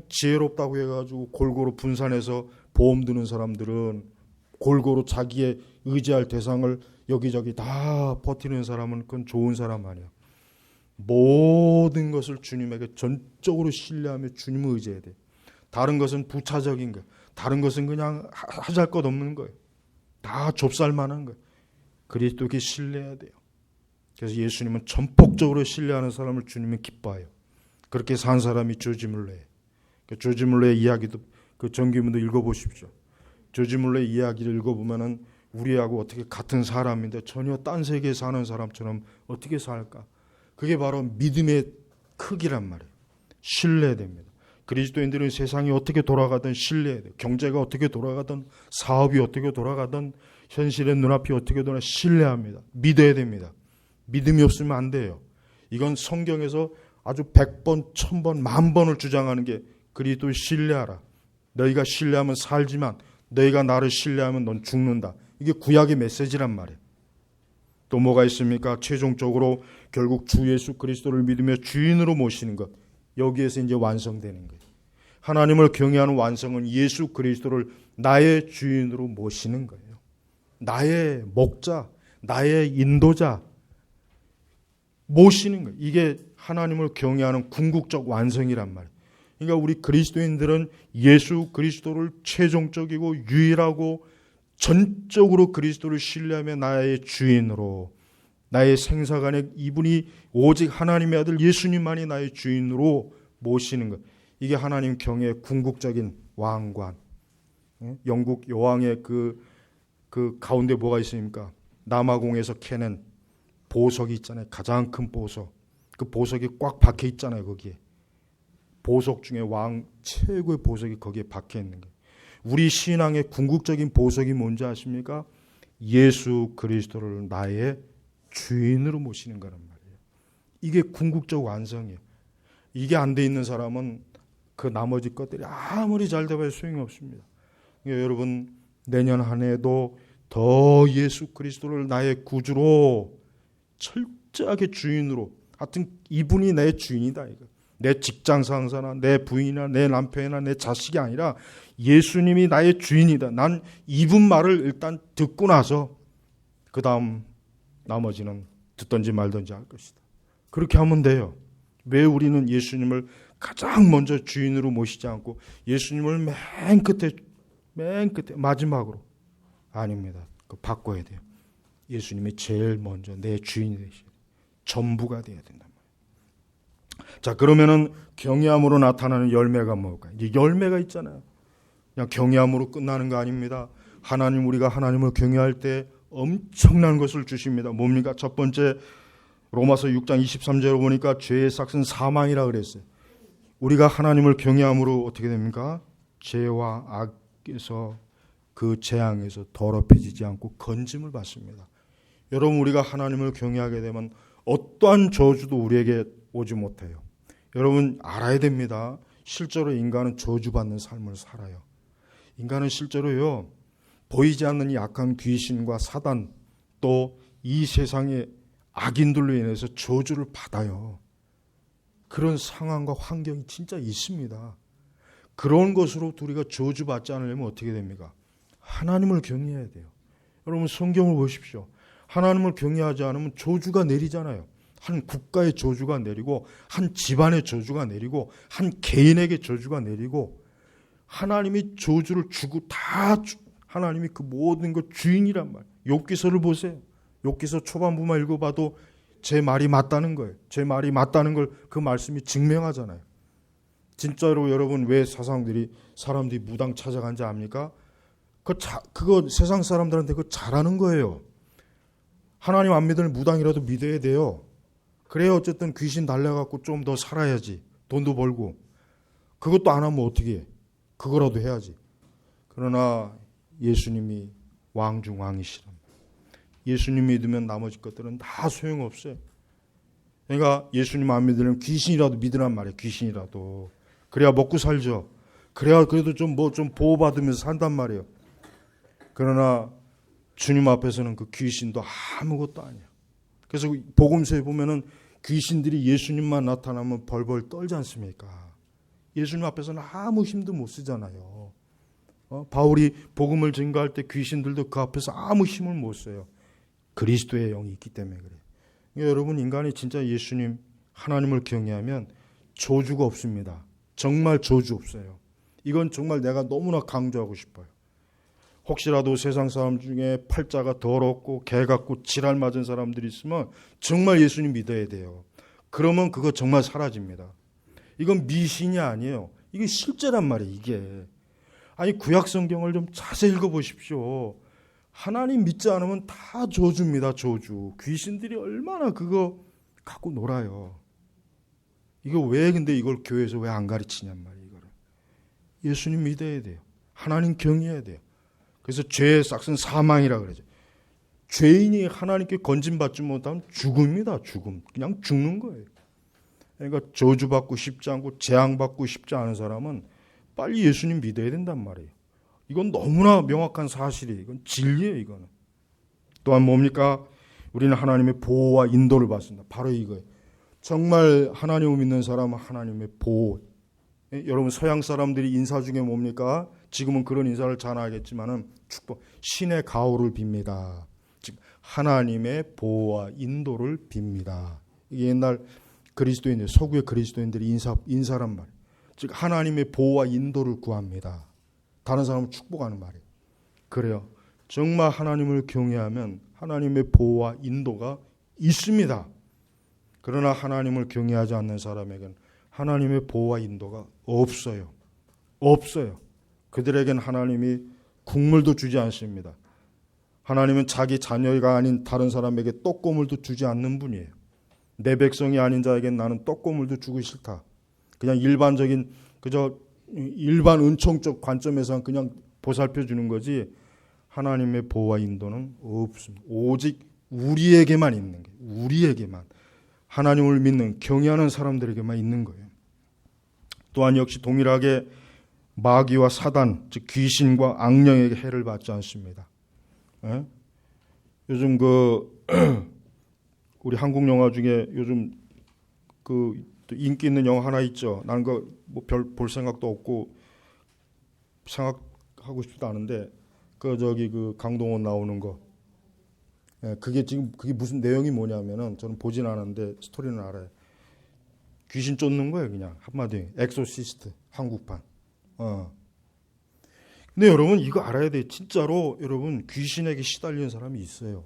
지혜롭다고 해가지고 골고루 분산해서 보험 드는 사람들은, 골고루 자기의 의지할 대상을 여기저기 다 버티는 사람은 그건 좋은 사람 아니야. 모든 것을 주님에게 전적으로 신뢰하며 주님을 의지해야 돼. 다른 것은 부차적인 거예요. 다른 것은 그냥 하잘 것 없는 거예요. 다 좁쌀만한 거예요. 그리스도께 신뢰해야 돼요. 그래서 예수님은 전폭적으로 신뢰하는 사람을 주님은 기뻐해요. 그렇게 산 사람이 조짐을 내요. 조지 물러의 이야기도 그 정규문도 읽어보십시오. 조지 물러의 이야기를 읽어보면은 우리하고 어떻게 같은 사람인데 전혀 딴 세계에 사는 사람처럼 어떻게 살까? 그게 바로 믿음의 크기란 말이에요. 신뢰해야 됩니다. 그리스도인들은 세상이 어떻게 돌아가든 신뢰해야 돼요. 경제가 어떻게 돌아가든 사업이 어떻게 돌아가든 현실의 눈앞이 어떻게 돌아가든 신뢰합니다. 믿어야 됩니다. 믿음이 없으면 안 돼요. 이건 성경에서 아주 100번, 1000번, 10,000번을 주장하는 게 그리스도를 신뢰하라. 너희가 신뢰하면 살지만 너희가 나를 신뢰하면 넌 죽는다. 이게 구약의 메시지란 말이에요. 또 뭐가 있습니까? 최종적으로 결국 주 예수 그리스도를 믿으며 주인으로 모시는 것. 여기에서 이제 완성되는 거예요. 하나님을 경외하는 완성은 예수 그리스도를 나의 주인으로 모시는 거예요. 나의 목자, 나의 인도자 모시는 거예요. 이게 하나님을 경외하는 궁극적 완성이란 말이에요. 그러니까 우리 그리스도인들은 예수 그리스도를 최종적이고 유일하고 전적으로 그리스도를 신뢰하며 나의 주인으로, 나의 생사간에 이분이 오직 하나님의 아들 예수님만이 나의 주인으로 모시는 것. 이게 하나님 경외의 궁극적인 왕관. 영국 여왕의 그 가운데 뭐가 있습니까? 남아공에서 캐낸 보석이 있잖아요. 가장 큰 보석. 그 보석이 꽉 박혀 있잖아요. 거기에. 보석 중에 왕 최고의 보석이 거기에 박혀 있는 거예요. 우리 신앙의 궁극적인 보석이 뭔지 아십니까? 예수 그리스도를 나의 주인으로 모시는 거란 말이에요. 이게 궁극적 완성이에요. 이게 안 돼 있는 사람은 그 나머지 것들이 아무리 잘 돼봐야 소용이 없습니다. 그러니까 여러분 내년 한 해도 더 예수 그리스도를 나의 구주로 철저하게 주인으로, 하여튼 이분이 내 주인이다 이거. 내 직장 상사나 내 부인이나 내 남편이나 내 자식이 아니라 예수님이 나의 주인이다. 난 이분 말을 일단 듣고 나서 그 다음 나머지는 듣든지 말든지 할 것이다. 그렇게 하면 돼요. 왜 우리는 예수님을 가장 먼저 주인으로 모시지 않고 예수님을 맨 끝에 마지막으로? 아닙니다. 그거 바꿔야 돼요. 예수님이 제일 먼저 내 주인이 되셔야 돼요. 전부가 돼야 된단 말이에요. 자, 그러면은 경외함으로 나타나는 열매가 뭘까요? 이제 열매가 있잖아요. 그냥 경외함으로 끝나는 거 아닙니다. 우리가 하나님을 경외할 때 엄청난 것을 주십니다. 뭡니까? 첫 번째, 로마서 6장 23절을 보니까 죄의 삭은 사망이라 그랬어요. 우리가 하나님을 경외함으로 어떻게 됩니까? 죄와 악에서, 그 재앙에서 더럽혀지지 않고 건짐을 받습니다. 여러분, 우리가 하나님을 경외하게 되면 어떠한 저주도 우리에게 오지 못해요. 여러분 알아야 됩니다. 실제로 인간은 저주받는 삶을 살아요. 인간은 실제로요, 보이지 않는 이 악한 귀신과 사단, 또 이 세상의 악인들로 인해서 저주를 받아요. 그런 상황과 환경이 진짜 있습니다. 그런 것으로 우리가 저주받지 않으려면 어떻게 됩니까? 하나님을 경외해야 돼요. 여러분 성경을 보십시오. 하나님을 경외하지 않으면 저주가 내리잖아요. 한 국가의 저주가 내리고, 한 집안의 저주가 내리고, 한 개인에게 저주가 내리고, 하나님이 저주를 주고 하나님이 그 모든 것 주인이란 말이에요. 욥기서를 보세요. 욥기서 초반부만 읽어봐도 제 말이 맞다는 거예요. 제 말이 맞다는 걸 그 말씀이 증명하잖아요. 진짜로 여러분 왜 사람들이 무당 찾아간지 압니까? 그거 세상 사람들한테 그거 잘하는 거예요. 하나님 안 믿으면 무당이라도 믿어야 돼요. 그래야 어쨌든 귀신 달래갖고 좀 더 살아야지. 돈도 벌고. 그것도 안 하면 어떻게 해? 그거라도 해야지. 그러나 예수님이 왕 중 왕이시랍니다. 예수님 믿으면 나머지 것들은 다 소용없어요. 그러니까 예수님 안 믿으면 귀신이라도 믿으란 말이에요. 귀신이라도. 그래야 먹고 살죠. 그래야 그래도 좀 보호받으면서 산단 말이에요. 그러나 주님 앞에서는 그 귀신도 아무것도 아니에요. 그래서 복음서에 보면은 귀신들이 예수님만 나타나면 벌벌 떨지 않습니까? 예수님 앞에서는 아무 힘도 못 쓰잖아요. 바울이 복음을 증거할 때 귀신들도 그 앞에서 아무 힘을 못 써요. 그리스도의 영이 있기 때문에 그래요. 그러니까 여러분 인간이 진짜 예수님 하나님을 경외하면 저주가 없습니다. 정말 저주 없어요. 이건 정말 내가 너무나 강조하고 싶어요. 혹시라도 세상 사람 중에 팔자가 더럽고 개 같고 지랄 맞은 사람들이 있으면 정말 예수님 믿어야 돼요. 그러면 그거 정말 사라집니다. 이건 미신이 아니에요. 이게 실제란 말이에요. 이게. 아니 구약 성경을 좀 자세히 읽어보십시오. 하나님 믿지 않으면 다 저주입니다. 저주. 귀신들이 얼마나 그거 갖고 놀아요. 이거 왜 근데 이걸 교회에서 왜 안 가르치냔 말이에요. 이거를. 예수님 믿어야 돼요. 하나님 경외해야 돼요. 그래서 죄의 싹은 사망이라 그러죠. 죄인이 하나님께 건진받지 못하면 죽음이다. 죽음. 그냥 죽는 거예요. 그러니까 저주받고 싶지 않고 재앙받고 싶지 않은 사람은 빨리 예수님 믿어야 된단 말이에요. 이건 너무나 명확한 사실이에요. 이건 진리예요. 이거는. 또한 뭡니까? 우리는 하나님의 보호와 인도를 받습니다. 바로 이거예요. 정말 하나님을 믿는 사람은 하나님의 보호. 여러분 서양 사람들이 인사 중에 뭡니까? 지금은 그런 인사를 잘 알겠지만은 축복, 신의 가호를 빕니다. 즉 하나님의 보호와 인도를 빕니다. 이게 옛날 그리스도인들, 서구의 그리스도인들이 인사란 말이에요. 즉 하나님의 보호와 인도를 구합니다. 다른 사람을 축복하는 말이에요. 그래요. 정말 하나님을 경외하면 하나님의 보호와 인도가 있습니다. 그러나 하나님을 경외하지 않는 사람에게는 하나님의 보호와 인도가 없어요. 없어요. 그들에겐 하나님이 국물도 주지 않습니다. 하나님은 자기 자녀가 아닌 다른 사람에게 떡고물도 주지 않는 분이에요. 내 백성이 아닌 자에겐 나는 떡고물도 주기 싫다. 그냥 일반적인 그저 일반 은총적 관점에서 그냥 보살펴 주는 거지 하나님의 보호와 인도는 없습니다. 오직 우리에게만 있는 거예요. 우리에게만. 하나님을 믿는 경외하는 사람들에게만 있는 거예요. 또한 역시 동일하게 마귀와 사단, 즉 귀신과 악령에게 해를 받지 않습니다. 예? 요즘 우리 한국 영화 중에 요즘 인기 있는 영화 하나 있죠. 나는 뭐 별 볼 생각도 없고 생각하고 싶지도 않은데 강동원 나오는 거. 예, 그게 무슨 내용이 뭐냐면은 저는 보진 않았는데 스토리는 알아요. 귀신 쫓는 거예요, 그냥 한마디. 엑소시스트 한국판. 근데 여러분 이거 알아야 돼요. 진짜로 여러분 귀신에게 시달리는 사람이 있어요.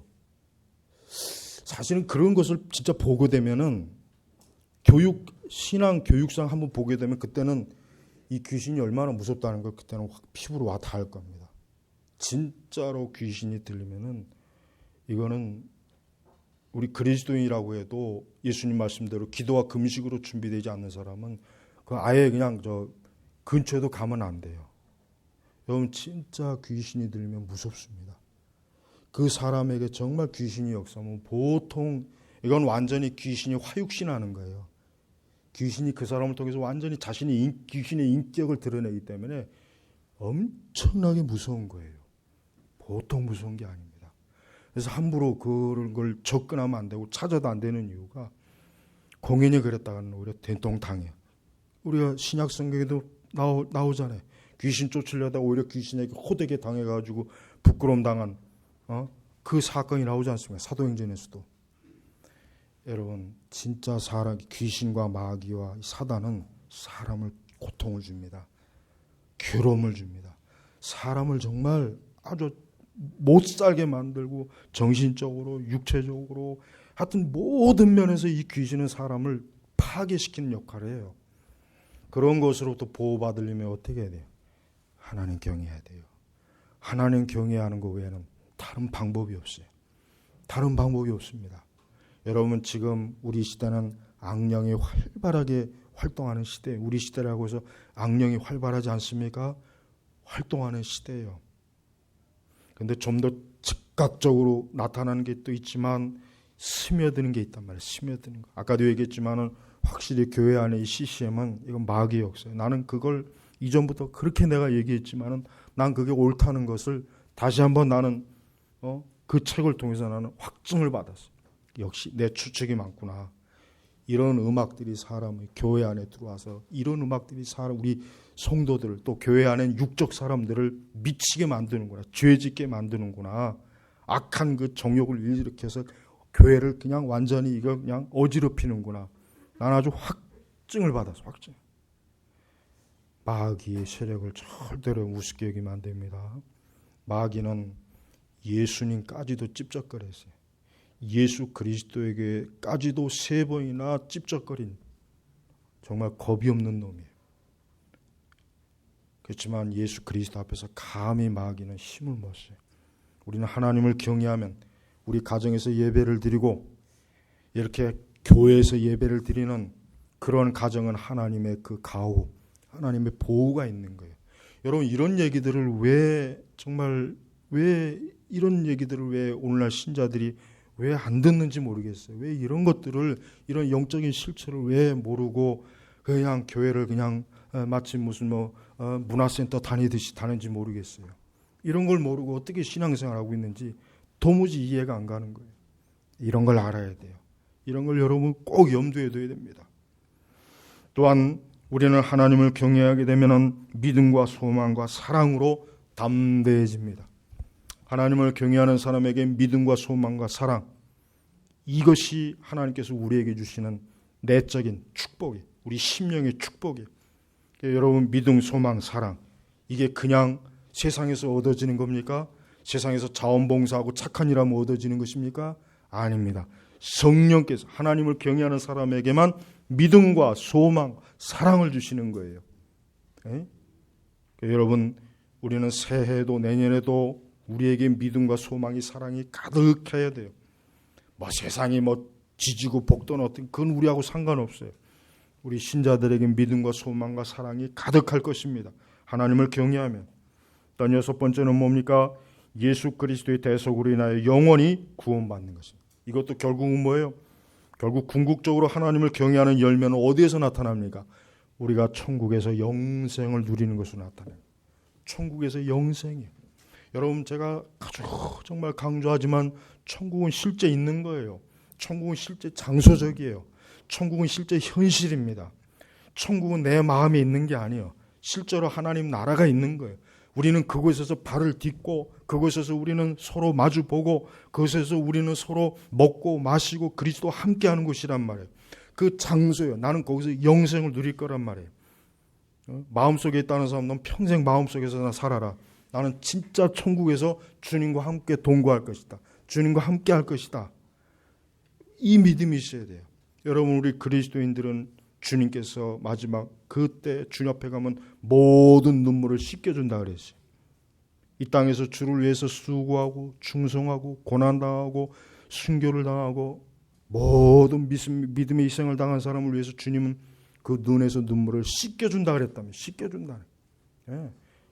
사실은 그런 것을 진짜 보게 되면은 신앙 교육상 한번 보게 되면 그때는 이 귀신이 얼마나 무섭다는 걸 그때는 확 피부로 와 닿을 겁니다. 진짜로 귀신이 들리면은 이거는 우리 그리스도인이라고 해도 예수님 말씀대로 기도와 금식으로 준비되지 않는 사람은 아예 그냥 근처에도 가면 안 돼요. 여러분 진짜 귀신이 들리면 무섭습니다. 그 사람에게 정말 귀신이 역사하면 보통 이건 완전히 귀신이 화육신하는 거예요. 귀신이 그 사람을 통해서 완전히 귀신의 인격을 드러내기 때문에 엄청나게 무서운 거예요. 보통 무서운 게 아닙니다. 그래서 함부로 그런 걸 접근하면 안 되고 찾아도 안 되는 이유가 공인이 그랬다가는 오히려 된통당해요. 우리가 신약 성경에도 나오잖아요. 귀신 쫓으려다 오히려 귀신에게 호되게 당해가지고 부끄러움 당한 그 사건이 나오지 않습니까? 사도행전에서도. 여러분 진짜 귀신과 마귀와 사단은 사람을 고통을 줍니다. 괴로움을 줍니다. 사람을 정말 아주 못 살게 만들고 정신적으로 육체적으로 하여튼 모든 면에서 이 귀신은 사람을 파괴시키는 역할을 해요. 그런 것으로부터 보호받으려면 어떻게 해야 돼요? 하나님 경외해야 돼요. 하나님 경외하는 것 외에는 다른 방법이 없어요. 다른 방법이 없습니다. 여러분 지금 우리 시대는 악령이 활발하게 활동하는 시대, 우리 시대라고 해서 악령이 활발하지 않습니까? 활동하는 시대예요. 그런데 좀 더 즉각적으로 나타나는 게 또 있지만 스며드는 게 있단 말이에요. 스며드는 거. 아까도 얘기했지만은 확실히 교회 안에 이 CCM은 이건 마귀의 역사예요. 나는 그걸 이전부터 그렇게 내가 얘기했지만은 난 그게 옳다는 것을 다시 한번 나는 그 책을 통해서 나는 확증을 받았어요. 역시 내 추측이 많구나. 이런 음악들이 사람의 교회 안에 들어와서 이런 음악들이 우리 성도들을 또 교회 안에 육적 사람들을 미치게 만드는구나. 죄짓게 만드는구나. 악한 그 정욕을 일으켜서 교회를 그냥 완전히 이거 그냥 어지럽히는구나. 난 아주 확증을 받았어. 확증. 마귀의 세력을 절대로 우습게 여기면 안 됩니다. 마귀는 예수님까지도 찝적거렸어요. 예수 그리스도에게까지도 3번이나 찝적거린 정말 겁이 없는 놈이에요. 그렇지만 예수 그리스도 앞에서 감히 말하기는 힘을 못 써요. 우리는 하나님을 경외하면 우리 가정에서 예배를 드리고 이렇게 교회에서 예배를 드리는 그런 가정은 하나님의 그 가호, 하나님의 보호가 있는 거예요. 여러분, 이런 얘기들을 왜 이런 얘기들을 왜 오늘날 신자들이 왜 안 듣는지 모르겠어요. 왜 이런 것들을, 이런 영적인 실체를 왜 모르고 그냥 교회를 그냥 마치 무슨 문화센터 다니듯이 다니는지 모르겠어요. 이런 걸 모르고 어떻게 신앙생활하고 있는지 도무지 이해가 안 가는 거예요. 이런 걸 알아야 돼요. 이런 걸 여러분 꼭 염두에 둬야 됩니다. 또한 우리는 하나님을 경외하게 되면 믿음과 소망과 사랑으로 담대해집니다. 하나님을 경외하는 사람에게 믿음과 소망과 사랑, 이것이 하나님께서 우리에게 주시는 내적인 축복이, 우리 심령의 축복이. 여러분, 믿음, 소망, 사랑, 이게 그냥 세상에서 얻어지는 겁니까? 세상에서 자원봉사하고 착한 일하면 얻어지는 것입니까? 아닙니다. 성령께서 하나님을 경외하는 사람에게만 믿음과 소망, 사랑을 주시는 거예요. 여러분, 우리는 새해도 내년에도 우리에게 믿음과 소망이, 사랑이 가득해야 돼요. 세상이 지지고 볶든 어떤, 그건 우리하고 상관없어요. 우리 신자들에게 믿음과 소망과 사랑이 가득할 것입니다. 하나님을 경외하면. 또 여섯 번째는 뭡니까? 예수 그리스도의 대속으로 인하여 영원히 구원받는 것입니다. 이것도 결국은 뭐예요? 결국 궁극적으로 하나님을 경외하는 열매는 어디에서 나타납니까? 우리가 천국에서 영생을 누리는 것으로 나타나요. 천국에서 영생이에요. 여러분, 제가 아주 정말 강조하지만 천국은 실제 있는 거예요. 천국은 실제 장소적이에요. 천국은 실제 현실입니다. 천국은 내 마음에 있는 게 아니에요. 실제로 하나님 나라가 있는 거예요. 우리는 그곳에서 발을 딛고, 그곳에서 우리는 서로 마주보고, 그곳에서 우리는 서로 먹고 마시고 그리스도와 함께하는 곳이란 말이에요. 그 장소예요. 나는 거기서 영생을 누릴 거란 말이에요. 마음속에 있다는 사람, 넌 평생 마음속에서 살아라. 나는 진짜 천국에서 주님과 함께 동거할 것이다. 주님과 함께 할 것이다. 이 믿음이 있어야 돼요. 여러분, 우리 그리스도인들은 주님께서 마지막 그때 주님 앞에 가면 모든 눈물을 씻겨준다 그랬어요. 이 땅에서 주를 위해서 수고하고 충성하고 고난당하고 순교를 당하고 모든 믿음의 희생을 당한 사람을 위해서 주님은 그 눈에서 눈물을 씻겨준다 그랬다며. 씻겨준다.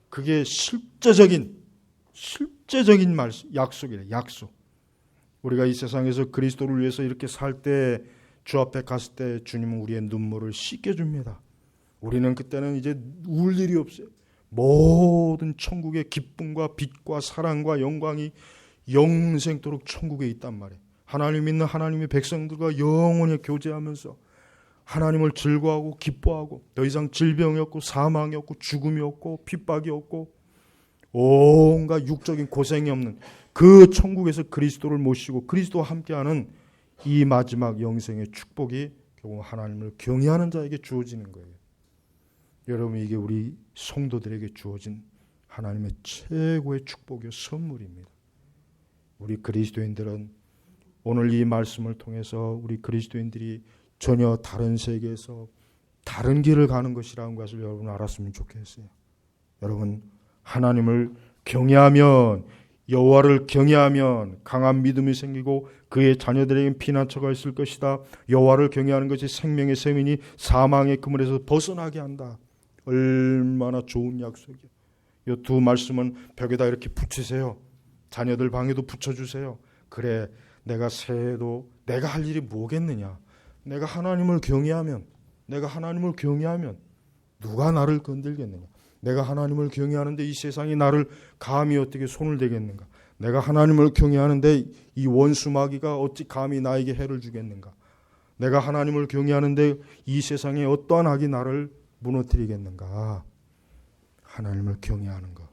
그게 실제적인 약속이래. 약속. 우리가 이 세상에서 그리스도를 위해서 이렇게 살 때, 주 앞에 갔을 때 주님은 우리의 눈물을 씻겨줍니다. 우리는 그때는 이제 울 일이 없어요. 모든 천국의 기쁨과 빛과 사랑과 영광이 영생토록 천국에 있단 말이에요. 하나님 믿는 하나님의 백성들과 영원히 교제하면서 하나님을 즐거워하고 기뻐하고, 더 이상 질병이 없고 사망이 없고 죽음이 없고 핍박이 없고 온갖 육적인 고생이 없는 그 천국에서 그리스도를 모시고 그리스도와 함께하는 이 마지막 영생의 축복이 결국 하나님을 경외하는 자에게 주어지는 거예요. 여러분, 이게 우리 성도들에게 주어진 하나님의 최고의 축복이요, 선물입니다. 우리 그리스도인들은 오늘 이 말씀을 통해서 우리 그리스도인들이 전혀 다른 세계에서 다른 길을 가는 것이라는 것을 여러분 알았으면 좋겠어요. 여러분, 하나님을 경외하면, 여호와를 경외하면 강한 믿음이 생기고 그의 자녀들에게는 피난처가 있을 것이다. 여호와를 경외하는 것이 생명의 셈이니 사망의 그물에서 벗어나게 한다. 얼마나 좋은 약속이에요. 이 두 말씀은 벽에다 이렇게 붙이세요. 자녀들 방에도 붙여주세요. 그래, 내가 새해도 내가 할 일이 뭐겠느냐. 내가 하나님을 경외하면 누가 나를 건들겠느냐. 내가 하나님을 경외하는데 이 세상이 나를 감히 어떻게 손을 대겠는가. 내가 하나님을 경외하는데 이 원수 마귀가 어찌 감히 나에게 해를 주겠는가. 내가 하나님을 경외하는데 이 세상에 어떠한 악이 나를 무너뜨리겠는가. 하나님을 경외하는 것.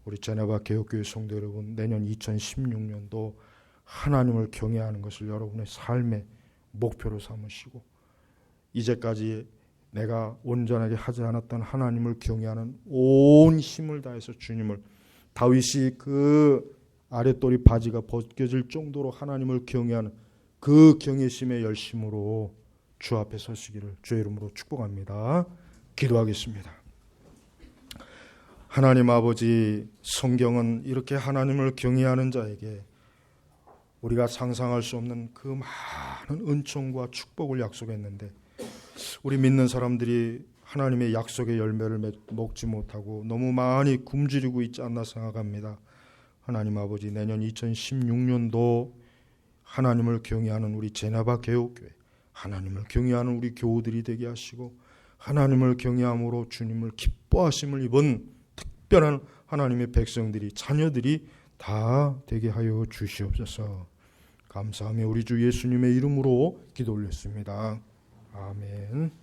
우리 제네바 개혁교회 성도 여러분, 내년 2016년도 하나님을 경외하는 것을 여러분의 삶의 목표로 삼으시고, 이제까지 내가 온전하게 하지 않았던 하나님을 경외하는 온 힘을 다해서 주님을, 다윗이 그 아랫도리 바지가 벗겨질 정도로 하나님을 경외하는 그 경외심의 열심으로 주 앞에 서시기를 주의 이름으로 축복합니다. 기도하겠습니다. 하나님 아버지, 성경은 이렇게 하나님을 경외하는 자에게 우리가 상상할 수 없는 그 많은 은총과 축복을 약속했는데 우리 믿는 사람들이 하나님의 약속의 열매를 먹지 못하고 너무 많이 굶주리고 있지 않나 생각합니다. 하나님 아버지, 내년 2016년도 하나님을 경외하는 우리 제나바 개옥교회, 하나님을 경외하는 우리 교우들이 되게 하시고 하나님을 경외함으로 주님을 기뻐하심을 입은 특별한 하나님의 백성들이, 자녀들이 다 되게 하여 주시옵소서. 감사하며 우리 주 예수님의 이름으로 기도 올렸습니다. 아멘.